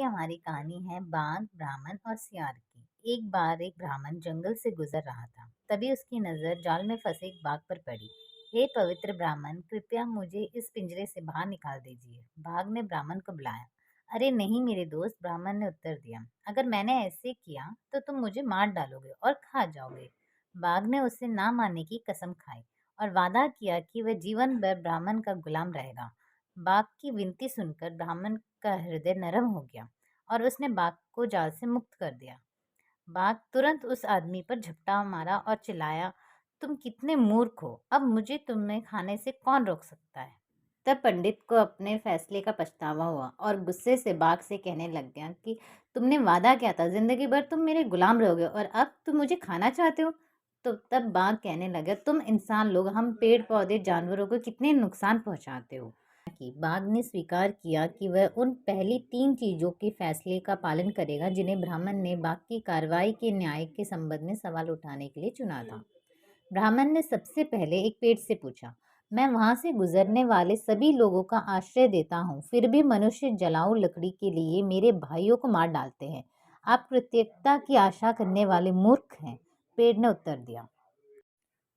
की हमारी कहानी है बाघ, ब्राह्मण और सियार की। एक बार एक ब्राह्मण जंगल से गुजर रहा था। तभी उसकी नजर जाल में फंसे एक बाघ पर पड़ी। हे पवित्र ब्राह्मण, कृपया मुझे इस पिंजरे से बाहर निकाल दीजिए। बाघ ने ब्राह्मण को बुलाया। अरे नहीं मेरे दोस्त, ब्राह्मण ने उत्तर दिया। अगर मैंने ऐसे किया तो तुम मुझे मार डालोगे और खा जाओगे। बाघ ने उसे ना मारने की कसम खाई और वादा किया कि वह जीवन भर ब्राह्मण का गुलाम रहेगा। बाघ की विनती सुनकर ब्राह्मण का हृदय नरम हो गया और उसने बाघ को जाल से मुक्त कर दिया। बाघ तुरंत उस आदमी पर झपटा मारा और चिल्लाया, तुम कितने मूर्ख हो! अब मुझे तुम्हें खाने से कौन रोक सकता है? तब पंडित को अपने फैसले का पछतावा हुआ और गुस्से से बाघ से कहने लग गया कि तुमने वादा किया था जिंदगी भर तुम मेरे गुलाम रहोगे और अब तुम मुझे खाना चाहते हो। तो तब बाघ कहने लगा, तुम इंसान लोग हम पेड़ पौधे जानवरों को कितने नुकसान पहुंचाते हो। कि बाघ ने स्वीकार किया कि वह उन पहली 3 चीजों के फैसले का पालन करेगा जिन्हें ब्राह्मण ने बाघ की कार्रवाई के न्याय के संबंध में सवाल उठाने के लिए चुना था। ब्राह्मण ने सबसे पहले एक पेड़ से पूछा, मैं वहां से गुजरने वाले सभी लोगों का आश्रय देता हूँ, फिर भी मनुष्य जलाऊ लकड़ी के लिए मेरे भाइयों को मार डालते हैं। आप कृतज्ञता की आशा करने वाले मूर्ख हैं। पेड़ ने उत्तर दिया।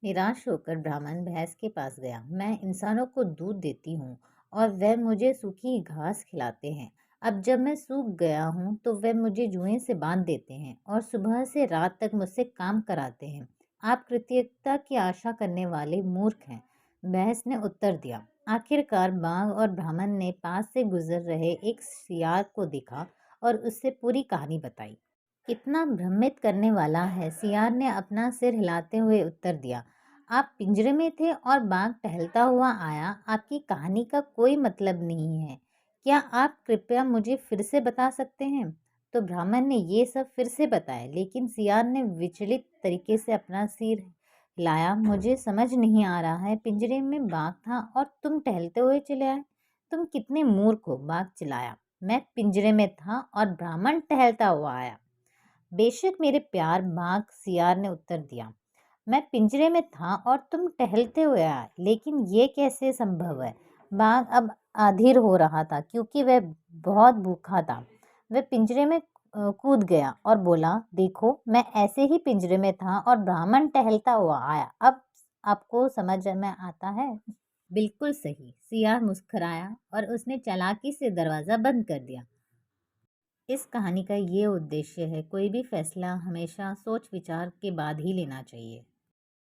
निराश होकर ब्राह्मण भैंस के पास गया। मैं इंसानों को दूध देती हूँ और वह मुझे सूखी घास खिलाते हैं। अब जब मैं सूख गया हूँ तो वह मुझे जुएं से बांध देते हैं और सुबह से रात तक मुझसे काम कराते हैं। आप कृतज्ञता की आशा करने वाले मूर्ख हैं। भैंस ने उत्तर दिया। आखिरकार बाघ और ब्राह्मण ने पास से गुजर रहे एक सियार को देखा और उससे पूरी कहानी बताई। कितना भ्रमित करने वाला है, सियार ने अपना सिर हिलाते हुए उत्तर दिया। आप पिंजरे में थे और बाघ टहलता हुआ आया। आपकी कहानी का कोई मतलब नहीं है। क्या आप कृपया मुझे फिर से बता सकते हैं? तो ब्राह्मण ने ये सब फिर से बताया, लेकिन सियार ने विचलित तरीके से अपना सिर हिलाया। मुझे समझ नहीं आ रहा है। पिंजरे में बाघ था और तुम टहलते हुए चले आए। तुम कितने मूर्ख हो! बाघ चिल्लाया। मैं पिंजरे में था और ब्राह्मण टहलता हुआ आया। बेशक मेरे प्यार, बाघ सियार ने उत्तर दिया। मैं पिंजरे में था और तुम टहलते हुए आए, लेकिन ये कैसे संभव है? बाघ अब अधीर हो रहा था क्योंकि वह बहुत भूखा था। वह पिंजरे में कूद गया और बोला, देखो मैं ऐसे ही पिंजरे में था और ब्राह्मण टहलता हुआ आया। अब आपको समझ में आता है? बिल्कुल सही, सियार मुस्कुराया और उसने चालाकी से दरवाजा बंद कर दिया। इस कहानी का ये उद्देश्य है, कोई भी फैसला हमेशा सोच विचार के बाद ही लेना चाहिए।